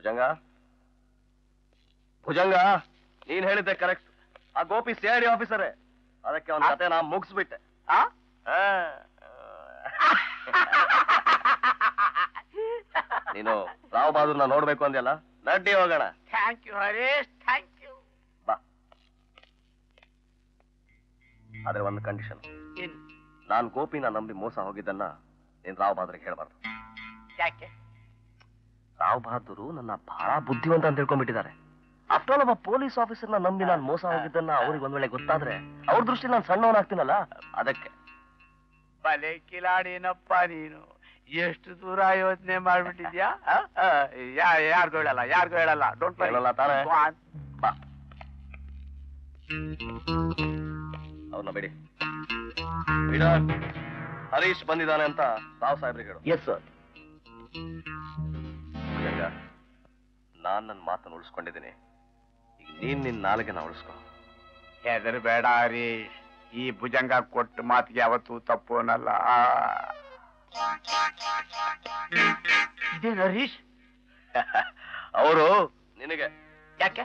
ಭುಜಂಗ ಭುಜಂಗ ನೀನ್ ಹೇಳಿದ್ದೆ ಕರೆಕ್ಟ್. ಆ ಗೋಪಿ CID ಆಫೀಸರೇ. ಅದಕ್ಕೆ ಅವನ ಕತೆ ನಾ ಮುಗಿಸ್ಬಿಟ್ಟೆ. ನೀನು ರಾವ್ ಬಹದ್ದೂರ್ನ ನೋಡ್ಬೇಕು ಅಂದ್ಯಲ್ಲ, ನಡ್ಡಿ ಹೋಗೋಣ. Thank you Harish, thank you. ಬಾ. ಆದ್ರೆ ಒಂದು ಕಂಡೀಷನ್. ಏನು? ನಾನ್ ಗೋಪಿನ ನಂಬಿ ಮೋಸ ಹೋಗಿದ್ದನ್ನ ನೀನ್ ರಾವ್ ಬಹದ್ದೂರ್ಗೆ ಹೇಳ್ಬಾರ್ದು. ಯಾಕೆ? ರಾವ್ ಬಹದ್ದೂರು ನನ್ನ ಬಹಳ ಬುದ್ಧಿವಂತ ಅಂತ ತಿಳ್ಕೊಂಡ್ಬಿಟ್ಟಿದ್ದಾರೆ. ಆಫ್ಟರ್ ಆಲ್ ಒಬ್ಬ ಪೊಲೀಸ್ ಆಫೀಸರ್ನ ನಂಬಿ ನಾನು ಮೋಸ ಹೋಗಿದ್ದನ್ನ ಅವ್ರಿಗೆ ಒಂದ್ ವೇಳೆ ಗೊತ್ತಾದ್ರೆ ಅವ್ರ ದೃಷ್ಟಿ ನಾನು ಸಣ್ಣವನಾಗ್ತೀನಲ್ಲ, ಅದಕ್ಕೆ. ಬಲೆ ಕಿಲಾಡಿನಪ್ಪ ನೀನು. ಎಷ್ಟು ದೂರ ಯೋಚನೆ ಮಾಡ್ಬಿಟ್ಟಿದ್ಯಾ? ಯಾರಿಗೂ ಹೇಳಲ್ಲ. ಡೋಂಟ್ ಹೇಳಲ್ಲ ತಾನೇ? ಬಾ. ಅವ್ರನ್ನ ಬಿಡಿ. ಹರೀಶ್ ಬಂದಿದ್ದಾನೆ ಅಂತ ರಾವ್ ಸಾಹೇಬ್ರಿಗೆ ಹೇಳು. Yes sir. ನಾನ್ ನನ್ನ ಮಾತನ್ನು ಉಳಿಸ್ಕೊಂಡಿದ್ದೀನಿ. ಈಗ ನೀನ್ ನಿನ್ ನಾಲ್ಗೆನ ಉಳಿಸ್ಕೊ. ಹೆದರ್ ಬೇಡ ಹರೀಶ್, ಈ ಭುಜಂಗ ಕೊಟ್ಟು ಮಾತಿಗೆ ಯಾವತ್ತೂ ತಪ್ಪು ಅನ್ನಲ್ಲ. ಇದೇನು ಹರೀಶ್? ಅವರು ನಿನಗೆ. ಯಾಕೆ?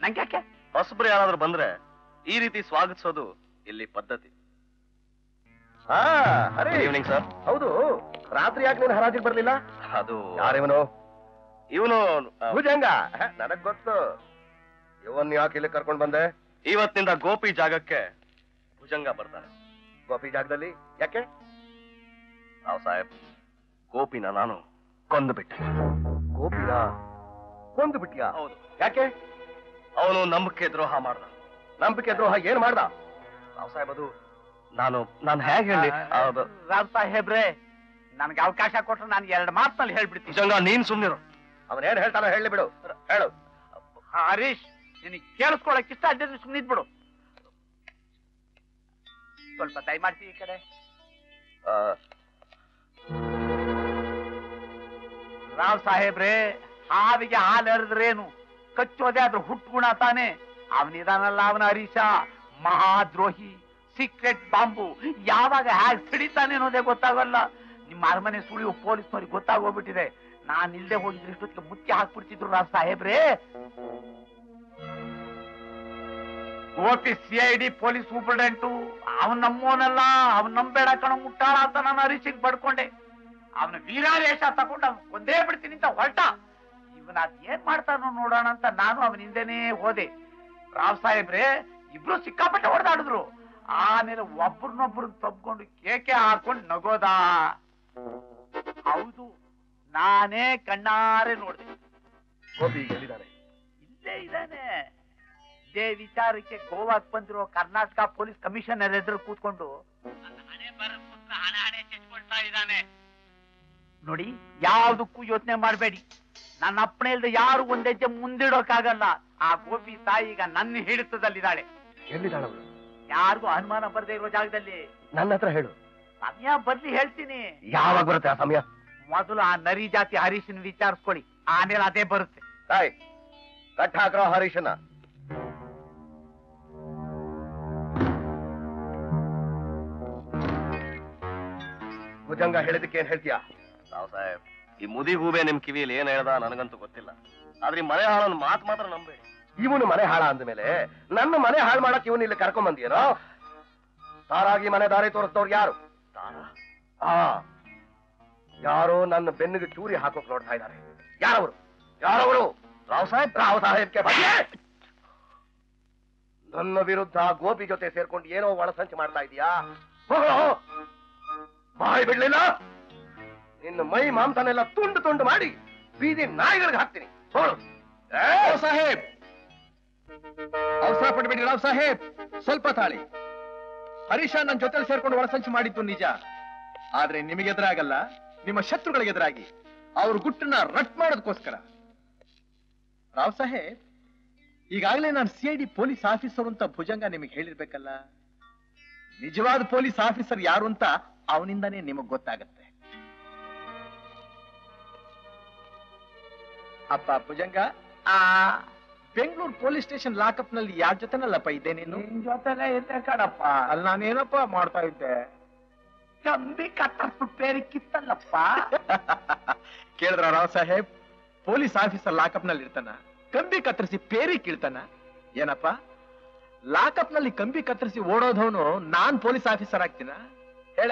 ನಂಗೆ ಯಾಕೆ? ಹೊಸಬ್ರು ಯಾರಾದ್ರೂ ಬಂದ್ರೆ ಈ ರೀತಿ ಸ್ವಾಗತಿಸೋದು ಇಲ್ಲಿ ಪದ್ಧತಿ. Evening sir. ಹೌದು, ರಾತ್ರಿ ಯಾಕೆ ನೀನು ಹರಾಜಿಗೆ ಬರ್ಲಿಲ್ಲ? ಅದು ಯಾರಿವನು? ಇವನು ಭುಜಂಗ. ನನಗ್ ಗೊತ್ತು. ಇವನ್ ಯಾಕೆ ಇಲ್ಲಿ ಕರ್ಕೊಂಡ್ ಬಂದೆ? ಇವತ್ತಿನಿಂದ ಗೋಪಿ ಜಾಗಕ್ಕೆ ಭುಜಂಗ ಬರ್ತಾನೆ. ಗೋಪಿ ಜಾಗದಲ್ಲಿ ಯಾಕೆ? ರಾವ್ ಸಾಹೇಬ್, ಗೋಪಿನ ನಾನು ಕೊಂದು ಬಿಟ್ಟೆ. ಗೋಪಿನ ಕೊಂದು ಬಿಟ್ಟಿಯಾ? ಹೌದು. ಯಾಕೆ? ಅವನು ನಂಬಿಕೆ ದ್ರೋಹ ಮಾಡ್ದ. ನಂಬಿಕೆ ದ್ರೋಹ ಏನ್ ಮಾಡ್ದ? ರಾವ್ ಸಾಹೇಬ್, ಅದು ನಾನು ಹೇಗೆ ಹೇಳಿ? ರಾವ್ ಸಾಹೇಬ್ರೆ, ನನ್ಗೆ ಅವಕಾಶ ಕೊಟ್ರೆ ನಾನು 2 ಮಾತಿನಲ್ಲಿ ಹೇಳ್ಬಿಡ್ತೀನಿ. ಭುಜಂಗ, ನೀನ್ ಸುಮ್ನಿರು. ಅವನೇನ್ ಹೇಳ್ತಾನೋ ಹೇಳಿ ಬಿಡು. ಹೇಳು. ಹರೀಶ್, ನಿನಗೆ ಕೇಳಿಸ್ಕೊಳಕ್ ಇಷ್ಟ ಅಡ್ಡ ಸುಮ್ಮನಿದ್ಬಿಡು. ಸ್ವಲ್ಪ ದಯಮಾಡ್ತೀವಿ ಈ ಕಡೆ. ರಾವ್ ಸಾಹೇಬ್ರೆ, ಹಾವಿಗೆ ಹಾಲು ಎರೆದ್ರೇನು, ಕಚ್ಚೋದೆ ಅದ್ರ ಹುಟ್ಟುಗುಣ ತಾನೆ. ಅವನಿದಾನಲ್ಲ, ಅವನ ಹರೀಶ ಮಹಾದ್ರೋಹಿ, ಸೀಕ್ರೆಟ್ ಬಾಂಬು. ಯಾವಾಗ ಹ್ಯಾಗ್ ಸಿಡಿತಾನೆ ಅನ್ನೋದೇ ಗೊತ್ತಾಗಲ್ಲ. ನಿಮ್ಮ ಅರಮನೆ ಸುಳಿಯು ಪೊಲೀಸ್ನವ್ರಿಗೆ ಗೊತ್ತಾಗೋಗ್ಬಿಟ್ಟಿದೆ. ನಾನ್ ಇಲ್ದೆ ಹೋಗಿದ್ರೆ ಇಷ್ಟೊತ್ತಿಗೆ ಮುಚ್ಚಿ ಹಾಕ್ಬಿಡ್ತಿದ್ರು ರಾವ್ ಸಾಹೇಬ್ರೆ. Gopi CID police superintendent. ಅವನ್ ನಮ್ಮೋನಲ್ಲ, ಅವನ್ ನಂಬೇಡ ಕಣ ಮುಟ್ಟಾಳ ಅಂತ ನಾನು ಹರೀಶಿಗೆ ಪಡ್ಕೊಂಡೆ. ಅವನ ವೀರಾವೇಶ ತಗೊಂಡು ಅವ್ನು ಕೊಂದೇ ಬಿಡ್ತೀನಿ ಅಂತ ಹೊರಟ. ಇವನ್ ಅದ್ ಏನ್ ಮಾಡ್ತಾನೋ ನೋಡೋಣ ಅಂತ ನಾನು ಅವನ ಹಿಂದೆನೇ ಹೋದೆ. ರಾವ್ ಸಾಹೇಬ್ರೆ, ಇಬ್ರು ಸಿಕ್ಕಾಪಟ್ಟೆ ಹೊಡೆದಾಡಿದ್ರು. ಆಮೇಲೆ ಒಬ್ರನ್ನೊಬ್ರು ತಬ್ಕೊಂಡು ಕೇಕೆ ಹಾಕೊಂಡು ನಗೋದ. ಹೌದು, ನಾನೇ ಕಣ್ಣಾರೆ ನೋಡಿದೆ. ಗೋಪಿ ಎಲ್ಲಿದ್ದಾನೆ? ಇಲ್ಲೇ ಇದ್ದಾನೆ. ಇದೇ ವಿಚಾರಕ್ಕೆ ಗೋವಾಕ್ ಬಂದಿರೋ ಕರ್ನಾಟಕ ಪೊಲೀಸ್ ಕಮಿಷನರ್ ಎದುರು ಕೂತ್ಕೊಂಡು ಹಣೆ ಚೆಚ್ಕೊಳ್ತಾ ಇದ್ದಾನೆ. ನೋಡಿ, ಯಾವ್ದಕ್ಕೂ ಯೋಚನೆ ಮಾಡಬೇಡಿ. ನನ್ನ ಅಪ್ಪಣೆ ಇಲ್ದೆ ಯಾರು ಒಂದ್ ಹೆಜ್ಜೆ ಮುಂದಿಡೋಕಾಗಲ್ಲ. ಆ ಗೋಪಿ ತಾಯಿ ಈಗ ನನ್ನ ಹಿಡಿತದಲ್ಲಿದ್ದಾಳೆ. ಎಲ್ಲಿದ್ದಾಳೆ ಅವಳು? ಯಾರಿಗೂ ಅನುಮಾನ ಬರದೇ ಇರೋ ಜಾಗದಲ್ಲಿ. ನನ್ನ ಹತ್ರ ಹೇಳು. ಸಮಯ ಬರ್ಲಿ ಹೇಳ್ತೀನಿ. ಯಾವಾಗ ಬರುತ್ತೆ ಆ ಸಮಯ? ಮೊದಲು ಆ ನರಿ ಜಾತಿ ಹರೀಶನ್ ವಿಚಾರಿಸ್ಕೊಳ್ಳಿ, ಆಮೇಲೆ ಅದೇ ಬರುತ್ತೆ. ತಾಯಿ, ಕಟ್ ಹಾಕ್ರೋ ಹರೀಶನ. ಭುಜಂಗ ಹೇಳಿದಕ್ಕೆ ಏನ್ ಹೇಳ್ತೀಯಾ? ರಾವ್ ಸಾಹೇಬ್, ಈ ಮುದಿ ಹೂಬೆ ನಿಮ್ ಕಿವಿಯಲ್ಲಿ ಏನ್ ಹೇಳ್ದ ನನಗಂತೂ ಗೊತ್ತಿಲ್ಲ. ಆದ್ರೆ ಈ ಮನೆ ಹಾಳನ್ ಮಾತು ಮಾತ್ರ ನಂಬೇಡಿ. ಇವನು ಮನೆ ಹಾಳ ಅಂದ್ಮೇಲೆ ನನ್ನ ಮನೆ ಹಾಳು ಮಾಡಕ್ ಇವನು ಇಲ್ಲಿ ಕರ್ಕೊಂಡ್ ಬಂದಿಯೇನೋ? ತಾರಾಗಿ ಮನೆ ದಾರಿ ತೋರಿಸಿದವ್ರು ಯಾರು? ಯಾರೋ ನನ್ನ ಬೆನ್ನಿಗೆ ಚೂರಿ ಹಾಕೋಕ್ ನೋಡ್ತಾ ಇದ್ದಾರೆ. ಯಾರವರು? ಯಾರವರು? ರಾವ್ ಸಾಹೇಬ್, ರಾವ್ ಸಾಹೇಬ್ಗೆ ನನ್ನ ವಿರುದ್ಧ ಗೋಪಿ ಜೊತೆ ಸೇರ್ಕೊಂಡು ಏನೋ ಒಳಸಂಚು ಮಾಡ್ತಾ ಇದೀಯಾ? ಬಾಯಿ ಬಿಡ್ಲಿಲ್ಲ, ನಿನ್ನ ಮೈ ಮಾಂಸನೆಲ್ಲ ತುಂಡು ತುಂಡು ಮಾಡಿ ಬೀದಿ ನಾಯಿಗಳಿಗೆ ಹಾಕ್ತೀನಿ. ಸಾಹೇಬ್, ಅವಸರ ಪಡಬೇಡಿ ರಾವ್ ಸಾಹೇಬ್, ಸ್ವಲ್ಪ ತಾಳಿ. ಹರೀಶ ನನ್ನ ಜೊತೆ ಸೇರ್ಕೊಂಡು ಒಳಸಂಚು ಮಾಡಿದ್ದು ನಿಜ. ಆದ್ರೆ ನಿಮಗೆದುರಾಗಲ್ಲ, ನಿಮ್ಮ ಶತ್ರುಗಳಿಗೆ ಎದುರಾಗಿ ಅವ್ರ ಗುಟ್ಟನ್ನ ರಟ್ ಮಾಡೋದಕ್ಕೋಸ್ಕರ. ರಾವ್ ಸಾಹೇಬ್, ಈಗಾಗಲೇ ನಾನು CID ಪೊಲೀಸ್ ಆಫೀಸರ್ ಅಂತ ಭುಜಂಗ ನಿಮಗೆ ಹೇಳಿರ್ಬೇಕಲ್ಲ. ನಿಜವಾದ ಪೊಲೀಸ್ ಆಫೀಸರ್ ಯಾರು ಅಂತ ಅವನಿಂದಾನೇ ನಿಮಗ್ ಗೊತ್ತಾಗತ್ತೆ. ಅಪ್ಪ Bhujanga, Bengaluru police station lockup ನಲ್ಲಿ ಯಾರ ಜೊತೆನಲ್ಲಪ್ಪ ಇದ್ದೆ ನೀನು? ನಿನ್ ಜೊತೆಲೇ ಇದ್ದೆ ಕಣಪ್ಪ. ಅಲ್ಲಿ ನಾನೇನಪ್ಪ ಮಾಡ್ತಾ ಇದ್ದೆ? ಕಂಬಿ ಕತ್ತರಿಸ್ಬಿಟ್ಟು ಬೇರೆ ಕಿತ್ತಲ್ಲಪ್ಪ. ಕೇಳಿದ್ರ Rao Saheb, police officer lockup ನಲ್ಲಿ ಇರ್ತಾನ, ಕಂಬಿ ಕತ್ತರಿಸಿ ಪೇರಿ ಕೀಳ್ತಾನ. ಏನಪ್ಪ, ಲಾಕಪ್ ನಲ್ಲಿ ಕಂಬಿ ಕತ್ತರಿಸಿ ಓಡೋದವನು ನಾನ್ ಪೊಲೀಸ್ ಆಫೀಸರ್ ಆಗ್ತೀನ? ಹೇಳ.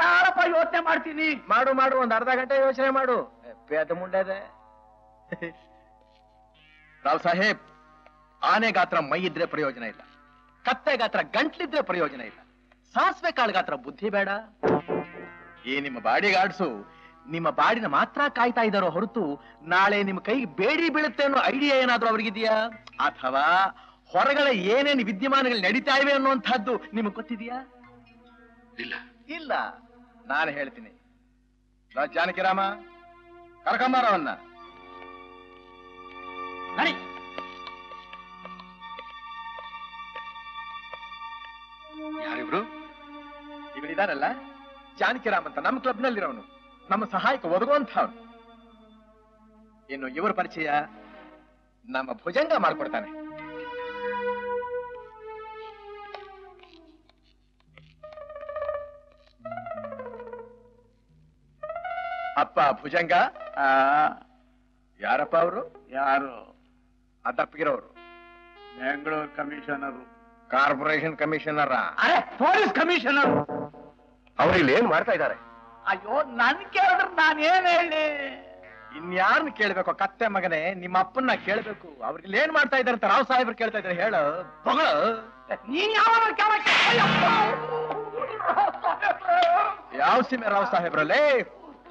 ತಾಳಪ್ಪ, ಯೋಚನೆ ಮಾಡ್ತೀನಿ. ಮಾಡು ಮಾಡು, ಒಂದ್ ಅರ್ಧ ಗಂಟೆ ಯೋಚನೆ ಮಾಡು. ಪೇದ ಮುಂಡೆದೆ. ರಾವ್ ಸಾಹೇಬ್, ಆನೆ ಗಾತ್ರ ಮೈ ಇದ್ರೆ ಪ್ರಯೋಜನ ಇಲ್ಲ, ಕತ್ತೆ ಗಾತ್ರ ಗಂಟ್ಲಿದ್ರೆ ಪ್ರಯೋಜನ ಇಲ್ಲ, ಸಾಸಿವೆ ಕಾಳು ಗಾತ್ರ ಬುದ್ಧಿ ಬೇಡ. ಈ ನಿಮ್ಮ ಬಾಡಿ ಗಾರ್ಡ್ಸು ನಿಮ್ಮ ಬಾಡಿನ ಮಾತ್ರ ಕಾಯ್ತಾ ಇದ್ದಾರೋ ಹೊರತು ನಾಳೆ ನಿಮ್ಮ ಕೈಗೆ ಬೇಡಿ ಬೀಳುತ್ತೆ ಅನ್ನೋ ಐಡಿಯಾ ಏನಾದ್ರೂ ಅವ್ರಿಗಿದೆಯಾ? ಅಥವಾ ಹೊರಗಡೆ ಏನೇನು ವಿದ್ಯಮಾನಗಳು ನಡೀತಾ ಇವೆ ಅನ್ನುವಂಥದ್ದು ನಿಮಗೆ ಗೊತ್ತಿದೆಯಾ? ಇಲ್ಲ. ಇಲ್ಲ, ನಾನು ಹೇಳ್ತೀನಿ. ಜಾನಕಿರಾಮ, ಕರ್ಕೊಂಬಾರವನ್ನ. ನಡಿ. ಯಾರಿಬ್ರು? ಇವರಿದಾರಲ್ಲ, ಜಾನಕಿರಾಮ್ ಅಂತ ನಮ್ಮ ಕ್ಲಬ್ ನಲ್ಲಿರೋನು, ನಮ್ಮ ಸಹಾಯಕ್ಕೆ ಒದಗುವಂಥವ್ನು. ಇನ್ನು ಇವರ ಪರಿಚಯ ನಮ್ಮ ಭುಜಂಗ ಮಾಡ್ಕೊಡ್ತಾನೆ. ಅಪ್ಪ ಭುಜಂಗ. ಯಾರಪ್ಪ ಅವರು? ಯಾರು? ಅದಪ್ಪಗಿರೋರು. ಬೆಂಗಳೂರು ಕಮಿಷನರು. ಕಾರ್ಪೊರೇಷನ್ ಕಮಿಷನರ? ಅರೆ, ಪೊಲೀಸ್ ಕಮಿಷನರ್. ಅವ್ರು ಇಲ್ಲಿ ಏನ್ ಮಾಡ್ತಾ ಇದ್ದಾರೆ? ಅಯ್ಯೋ, ನನ್ ಕೇಳಿದ್ರೆ ನಾನೇನ್ ಹೇಳಿ? ಇನ್ಯಾರನ್ನ ಕೇಳ್ಬೇಕು ಕತ್ತೆ ಮಗನೇ? ನಿಮ್ಮ ಅಪ್ಪನ್ನ ಕೇಳ್ಬೇಕು. ಅವ್ರಿಗೆ ಏನ್ ಮಾಡ್ತಾ ಇದಾರೆ ಅಂತ ರಾವ್ ಸಾಹೇಬ್ರು ಕೇಳ್ತಾ ಇದಾರೆ. ಹೇಳು, ಬಗಳು. ನೀನ್ ಯಾವ ಯಾವ ಸೀಮೆ ರಾವ್ ಸಾಹೇಬ್ರಲ್ಲೇ?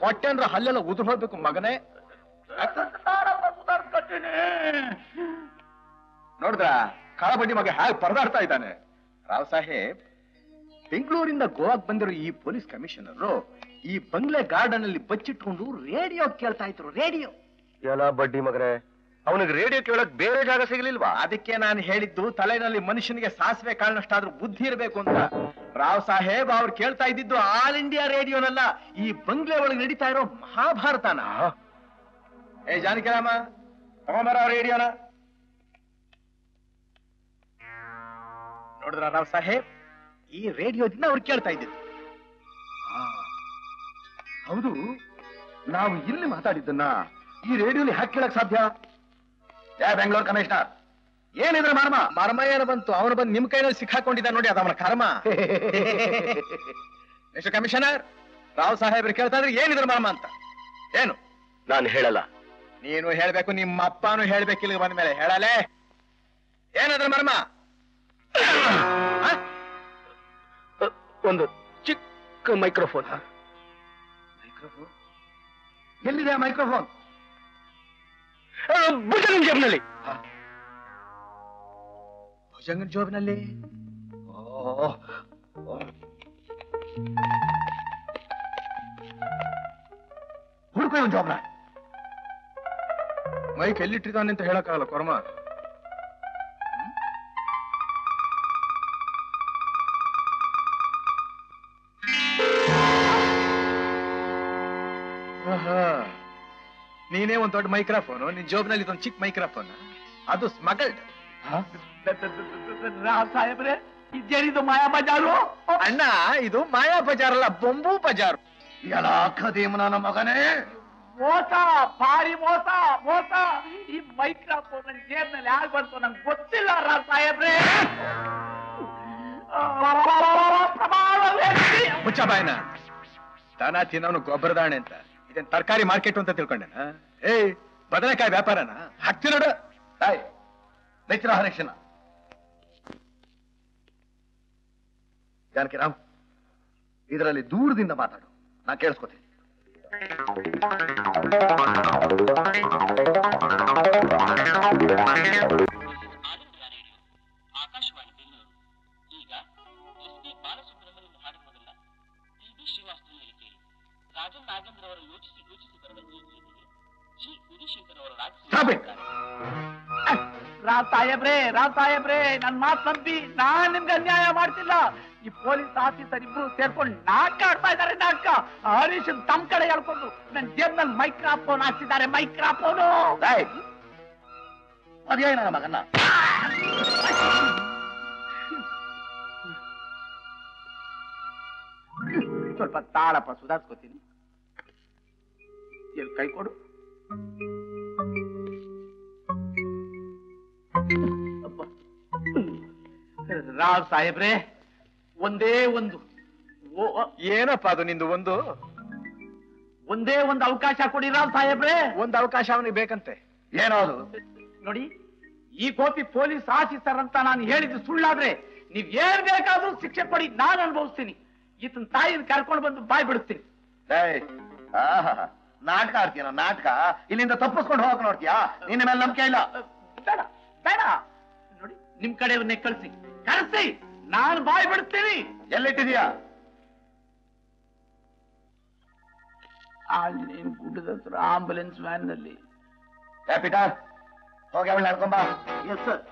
ಹೊಟ್ಟೆಂದ್ರ ಹಲ್ಲೆಲ್ಲ ಉದುರು ಹೋಗ್ಬೇಕು ಮಗನೇ. ನೋಡಿದ್ರ ಕಾಳಬಡ್ಡಿ ಮಗ ಹೇಗೆ ಪರದಾಡ್ತಾ ಇದ್ದಾನೆ. ರಾವ್ ಸಾಹೇಬ್, ಬೆಂಗಳೂರಿಂದ ಗೋವಾಕ್ ಬಂದಿರೋ ಈ ಪೊಲೀಸ್ ಕಮಿಷನರು ಈ ಬಂಗ್ಲೆ ಗಾರ್ಡನ್ ಅಲ್ಲಿ ಬಚ್ಚಿಟ್ಕೊಂಡು ರೇಡಿಯೋ ಕೇಳ್ತಾ ಇದ್ರು. ರೇಡಿಯೋ. ಎಲ್ಲ ಬಡ್ಡಿ ಮಗನೇ, ಅವನಿಗೆ ರೇಡಿಯೋ ಕೇಳಕ್ ಬೇರೆ ಜಾಗ ಸಿಗ್ಲಿಲ್ವಾ? ಅದಕ್ಕೆ ನಾನು ಹೇಳಿದ್ದು, ತಲೆನಲ್ಲಿ ಮನುಷ್ಯನಿಗೆ ಸಾಸಿವೆ ಕಾಳನಷ್ಟಾದ್ರೂ ಬುದ್ಧಿ ಇರಬೇಕು ಅಂತ. ರಾವ್ ಸಾಹೇಬ್ ಅವ್ರು ಕೇಳ್ತಾ ಇದ್ದಿದ್ದು ಆಲ್ ಇಂಡಿಯಾ ರೇಡಿಯೋನಲ್ಲ, ಈ ಬಂಗ್ಲೆ ಒಳಗೆ ನಡೀತಾ ಇರೋ ಮಹಾಭಾರತನ. ಏ ಜಾನಕಿರಾಮ, ತಗೊಂಬರ ರೇಡಿಯೋನ. ನೋಡಿದ್ರ ರಾವ್ ಸಾಹೇಬ್, ಈ ರೇಡಿಯೋದಿಂದ ಅವ್ರು ಕೇಳ್ತಾ ಇದ್ದಿದ್ದು. ಹೌದು, ನಾವು ಇಲ್ಲಿ ಮಾತಾಡಿದ್ದನ್ನ ಈ ರೇಡಿಯೋಲಿ ಹ್ಯಾಕ್ ಕೇಳಕ್ ಸಾಧ್ಯ? ಯಾ ಬೆಂಗಳೂರು ಕಮಿಷನರ್, ಏನಿದ್ರೆ ಮರ್ಮ? ಮರ್ಮ ಏನು ಬಂತು? ಅವನು ಬಂದು ನಿಮ್ ಕೈನಲ್ಲಿ ಸಿಕ್ಕಾಕೊಂಡಿದ್ದ ನೋಡಿ, ಅದು ಅವನ ಕರ್ಮ. ಮಿಸ್ಟರ್ ಕಮಿಷನರ್, ರಾವ್ ಸಾಹೇಬ್ರು ಕೇಳ್ತಾ ಇದ್ರೆ ಏನಿದ್ರು ಮರ್ಮ ಅಂತ. ಏನು? ನಾನು ಹೇಳಲ್ಲ. ನೀನು ಹೇಳ್ಬೇಕು, ನಿಮ್ಮ ಅಪ್ಪನೂ ಹೇಳ್ಬೇಕು. ಇಲ್ಲಿಗೆ ಬಂದ ಮೇಲೆ ಹೇಳಲೇ, ಏನಾದ್ರ ಮರ್ಮ? ಒಂದು ಚಿಕ್ಕ ಮೈಕ್ರೋಫೋನ್. ಮೈಕ್ರೋಫೋನ್ ಎಲ್ಲಿದೆ? ಮೈಕ್ರೋಫೋನ್ ಭುಜಂಗನ್ ಜೇಬ್ನಲ್ಲಿ. ಭುಜಂಗನ್ ಜೋಬ್ನಲ್ಲಿ? ಹುಡುಕೋ ಒಂದು ಜಾಬ್ನ. ಮೈಕ್ ಎಲ್ಲಿಟ್ಟಿದ್ದಾನೆ ಅಂತ ಹೇಳಕ್ಕಾಗಲ್ಲ ಕೊರ್ಮ. ನೀನೇ ಒಂದ್ ದೊಡ್ಡ ಮೈಕ್ರೋಫೋನು, ನಿನ್ ಜೋಬ್ನಲ್ಲಿ ಇದೊಂದು ಚಿಕ್ಕ ಮೈಕ್ರೋಫೋನ್. ಅದು ಸ್ಮಗಲ್ಡ್. ರಾವ್ ಸಾಹೇಬ್ರೆ, ಇದೇನಿದು ಮಾಯಾ ಬಜಾರು? ಅಣ್ಣ, ಇದು ಮಾಯಾ ಬಜಾರ್ ಅಲ್ಲ, ಬೊಂಬು ಬಜಾರ್. ಎಲ್ಲ ಖದೀಮ್ ನನ್ನ ಮಗನೇ. ಮೋಸ, ಭಾರಿ ಮೋಸ, ಮೋಸ. ಈ ಮೈಕ್ರೋಫೋನ್ ನನ್ ಜೇಬ್ನಲ್ಲಿ ಯಾಕೆ ಬಂತು ನಂಗೆ ಗೊತ್ತಿಲ್ಲ ರಾವ್ ಸಾಹೇಬ್ರೆ. ಮುಚ್ಚ ಬಾಯ್ನ. ದನ ತಿನ್ನೋನು ಗೊಬ್ಬರದಾಣೆ ಅಂತ. ಇದೇನ್ ತರಕಾರಿ ಮಾರ್ಕೆಟ್ ಅಂತ ತಿಳ್ಕೊಂಡೆನ? ಏಯ್, ಬದನೆಕಾಯಿ ವ್ಯಾಪಾರನ ಹಾಕ್ತಿ ನೋಡು. ನೆಚ್ಚಿನ ಹರೀಶನ. ಜಾನಕಿರಾಮ್, ಇದರಲ್ಲಿ ದೂರದಿಂದ ಮಾತಾಡು, ನಾ ಕೇಳಿಸ್ಕೊತೀನಿ. ಆಕಾಶವಾಣಿ ಬೆಂಗಳೂರು. ಈಗ ಎಸ್.ಪಿ. ಬಾಲಸುಬ್ರಹ್ಮಣ್ಯಂ ಹಾಡಿರುವುದಲ್ಲ ಟಿ.ಬಿ. ಶ್ರೀನಿವಾಸದಲ್ಲಿ ಕೇಳಿ. ರಾಜನ್ ನಾಗೇಂದ್ರ ಅವರು ಯೋಚಿಸಿ ಬರೆದ ಈ ಗೀತೆಗೆ ಜಿ. ಉದಿಶಂಕರ್ ಅವರು ರಾಜಿಸಿದ್ದಾರೆ. ರಾವ್ ಸಾಹೇಬ್ರೆ, ನನ್ ಮಾತು ನಂಬಿ ನಾನ್ ನಿಮ್ಗೆ ಅನ್ಯಾಯ ಮಾಡ್ತಿಲ್ಲ. ಈ ಪೊಲೀಸ್ ಆಫೀಸರ್ ಇಬ್ರು ಸೇರ್ಕೊಂಡು ನಾಟಕ ಆಡ್ತಾ ಇದಾರೆ. ನಾಟಕ. ಹರೀಶ್ ತಮ್ ಕಡೆ ಹೇಳ್ಕೊಂಡು ನನ್ ಜೇಬ್ನಲ್ಲಿ ಮೈಕ್ರಾಫೋನ್ ಹಾಕ್ಸಿದ್ದಾರೆ. ಮೈಕ್ರಾಫೋನು. ಅದೇ ನನ್ನ ಮಗನ್ನ. ಸ್ವಲ್ಪ ತಾಳಪ್ಪ, ಸುಧಾರಿಸ್ಕೋತೀನಿ. ಎಲ್ಲಿ ಕೈ ಕೊಡು. ರಾವ್ ಸಾಹೇಬ್ರೆ, ಒಂದೇ ಒಂದು ಏನಪ್ಪ ಅದು ನಿಂದು ಒಂದೇ ಒಂದು ಅವಕಾಶ ಕೊಡಿ ರಾವ್ ಸಾಹೇಬ್ರೆ. ಒಂದು ಅವಕಾಶ ಅವನಿಗೆ ಬೇಕಂತೆ. ಏನೋ ಅದು? ನೋಡಿ, ಈ ಗೋಪಿ ಪೊಲೀಸ್ ಆಫೀಸರ್ ಅಂತ ನಾನು ಹೇಳಿದ್ದು ಸುಳ್ಳಾದ್ರೆ ನೀವ್ ಏನ್ ಬೇಕಾದ್ರೂ ಶಿಕ್ಷೆ ಕೊಡಿ, ನಾನು ಅನುಭವಿಸ್ತೀನಿ. ಈತನ ತಾಯಿನ ಕರ್ಕೊಂಡು ಬಂದು ಬಾಯ್ ಬಿಡಿಸ್ತೀನಿ. ನಾಟಕ ಆಡ್ತೀಯ? ನಾಟಕ ಇಲ್ಲಿಂದ ತಪ್ಪಿಸ್ಕೊಂಡು ಹೋಗಕ್ ನೋಡ್ತೀಯಾ? ನಿನ್ನ ಮೇಲೆ ನಂಬಿಕೆ ಇಲ್ಲ. ಬೇಡ ಬೇಡ, ನೋಡಿ ನಿಮ್ ಕಡೆಯವ್ರನ್ನೇ ಕಳಿಸಿ ನಾನು ಬಾಯ್ ಬಿಡಿಸ್ತೀನಿ. ಎಲ್ಲಿಟ್ಟಿದೀಯಾ? ಅಲ್ಲಿ ಗುಡ್ಡದ ಹತ್ರ ಆಂಬುಲೆನ್ಸ್ ವ್ಯಾನ್ ನಲ್ಲಿ. ಪೀಟರ್, ಹೋಗಿ ಅವಳು ನಡ್ಕೊಂಬ. Yes sir.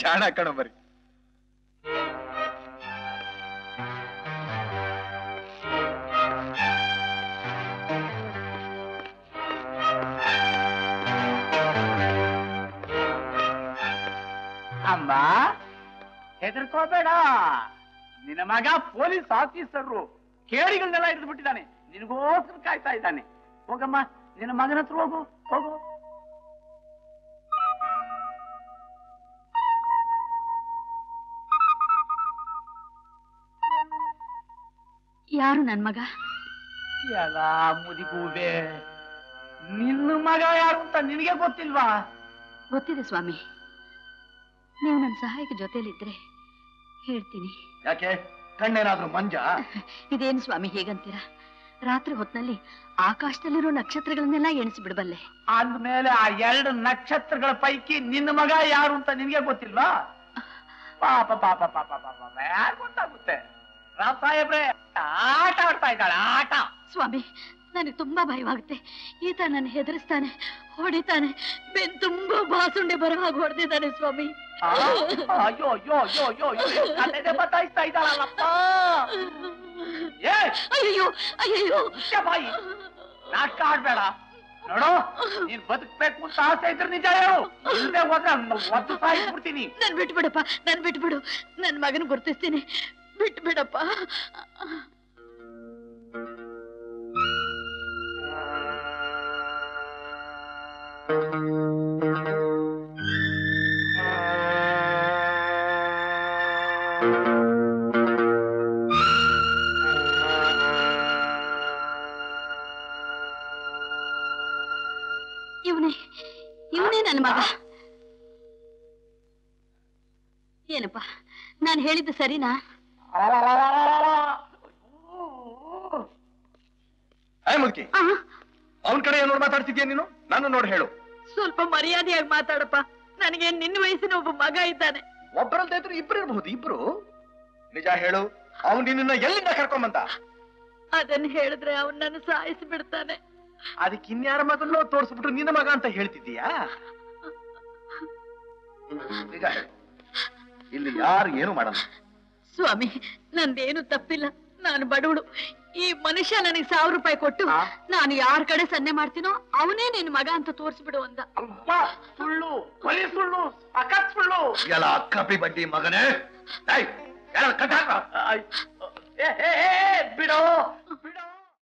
ಜಾಣ ಕಣ ಬರಿ. ಅಮ್ಮ ಹೆದರ್ಕೋಬೇಡ, ನಿನ್ನ ಮಗ ಪೊಲೀಸ್ ಆಫೀಸರು ಕೇಳಿಗಳನ್ನೆಲ್ಲ ಹಿಡಿದು ಬಿಟ್ಟಿದ್ದಾನೆ, ನಿನಗೋಸ್ಕರ ಕಾಯ್ತಾ ಇದ್ದಾನೆ. ಹೋಗಮ್ಮ, ನಿನ್ನ ಮಗನ ಹತ್ರ ಹೋಗು. ಯಾರು ನನ್ ಮಗ? ಎಲ್ಲ ಮುದಿಗೂಬೆ, ನಿನ್ನ ಮಗ ಯಾರು ಅಂತ ನಿನಗೆ ಗೊತ್ತಿಲ್ವಾ? ಗೊತ್ತಿದೆ ಸ್ವಾಮಿ, ನೀವು ನನ್ನ ಸಹಾಯಕ ಜೊತೆಲಿದ್ರೆ ಹೇಳ್ತೀನಿ. ಯಾಕೆ, ಕಣ್ಣೇನಾದ್ರೂ ಮಂಜ? ಇದೇನು ಸ್ವಾಮಿ ಹೇಗಂತೀರಾ? ರಾತ್ರಿ ಹೊತ್ನಲ್ಲಿ ಆಕಾಶದಲ್ಲಿರೋ ನಕ್ಷತ್ರಗಳನ್ನೆಲ್ಲ ಎಣಿಸಿ ಬಿಡಬಲ್ಲೆ. ಅಂದ್ಮೇಲೆ ಆ 2 ನಕ್ಷತ್ರಗಳ ಪೈಕಿ ನಿನ್ನ ಮಗ ಯಾರು ಅಂತ ನಿನಗೆ ಗೊತ್ತಿಲ್ವಾ? ಪಾಪ ಪಾಪ ಪಾಪ ಪಾಪ ಯಾರು ಗೊತ್ತಾಗುತ್ತೆ? ರಾವ್ ಸಾಹೇಬ್ರೆ ಆಟ ಆಡ್ತಾ ಇದ್ದಾಳೆ, ಆಟ. ಸ್ವಾಮಿ, ನನಗೆ ತುಂಬಾ ಭಯವಾಗುತ್ತೆ. ಈತ ನನ್ನ ಹೆದರಿಸ್ತಾನೆ, ಹೊಡಿತಾನೆ, ಬೆನ್ ತುಂಬಾ ಬಾಸುಂಡೆ ಬರೋ ಹಾಗೆ ಹೊಡೆದಿದ್ದಾನೆ ಸ್ವಾಮಿ. ಅಯ್ಯೋ ಅಯ್ಯೋ ಅಯ್ಯೋ ಅಯ್ಯೋ ಅಯ್ಯೋ, ಕಥೆಗೆ ಬತ್ತಾಯಿಸ್ತಾ ಇದ್ದಾಳಲ್ಲಪ್ಪ. ಅಯ್ಯೋ ಅಯ್ಯೋ, ಬಾಯಿ ನಾಟಕ ಆಡ್ಬೇಡ. ನೋಡು, ನೀನ್ ಬದುಕ್ಬೇಕು ಅಂತ ಆಸೆ ಇದ್ರೆ ನಿಜ ಹೇಳು, ಇಲ್ಲದೆ ಹೋದ್ರೆ ಒದ್ದು ಸಾಯಿಸ್ಬಿಡ್ತೀನಿ. ನನ್ ಬಿಟ್ಬಿಡಪ್ಪ, ನನ್ ಬಿಟ್ಬಿಡು. ನನ್ ಮಗನ ಗುರ್ತಿಸ್ತೀನಿ, ಬಿಟ್ಬಿಡಪ್ಪ. ಇವನೇ ನನ್ನ ಮಗ. ಏನಪ್ಪ, ನಾನು ಹೇಳಿದ್ದು ಸರಿನಾ? ಮುದುಕಿ, ಅವನ ಕಡೆ ನೋಡಿ ಮಾತಾಡ್ತಿದ್ಯಾ ನೀನು? ನಾನು ನೋಡಿ ಹೇಳು. ಸ್ವಲ್ಪ ಮರ್ಯಾದೆಯಾಗಿ ಮಾತಾಡಪ್ಪ. ನನಗೆ ನಿನ್ನ ವಯಸ್ಸಿನ ಒಬ್ಬ ಮಗ ಇದ್ದಾನೆ. ಒಬ್ಬರಲ್ದ ಇದ್ರು ಇಬ್ರು ಇರಬಹುದು. ಇಬ್ರು? ನಿಜ ಹೇಳು, ಅವನು ನಿನ್ನ ಎಲ್ಲಿಂದ ಕರ್ಕೊಂಬಂದ? ಅದನ್ನ ಹೇಳಿದ್ರೆ ಅವನ್ ನನ್ನ ಸಾಯಿಸಿ ಬಿಡ್ತಾನೆ. ಅದಕ್ಕೆ ಇನ್ಯಾರ ಮಗನೋ ತೋರಿಸ್ಬಿಟ್ರು ನಿನ್ನ ಮಗ ಅಂತ ಹೇಳ್ತಿದ್ದೀಯಾ? ನಿಜ ಹೇಳು, ಇಲ್ಲಿ ಯಾರು ಏನು ಮಾಡಲ್ಲ. ಸ್ವಾಮಿ, ನಂದೇನು ತಪ್ಪಿಲ್ಲ. ನಾನು ಬಡವಳು. ಈ ಮನುಷ್ಯ ನನಗೆ 1000 ರೂಪಾಯಿ ಕೊಟ್ಟು ನಾನು ಯಾರ ಕಡೆ ಸನ್ನೆ ಮಾಡ್ತೀನೋ ಅವನೇ ನಿನ್ ಮಗ ಅಂತ ತೋರಿಸ್ಬಿಡು ಅಂದ. ಸುಳ್ಳು, ಬರೀ ಸುಳ್ಳು, ಅಕತ್ ಸುಳ್ಳು. ಎಲ್ಲ ಕಪಿ ಬಡ್ಡಿ ಮಗನೇ. ಬಿಡೋ ಬಿಡೋ.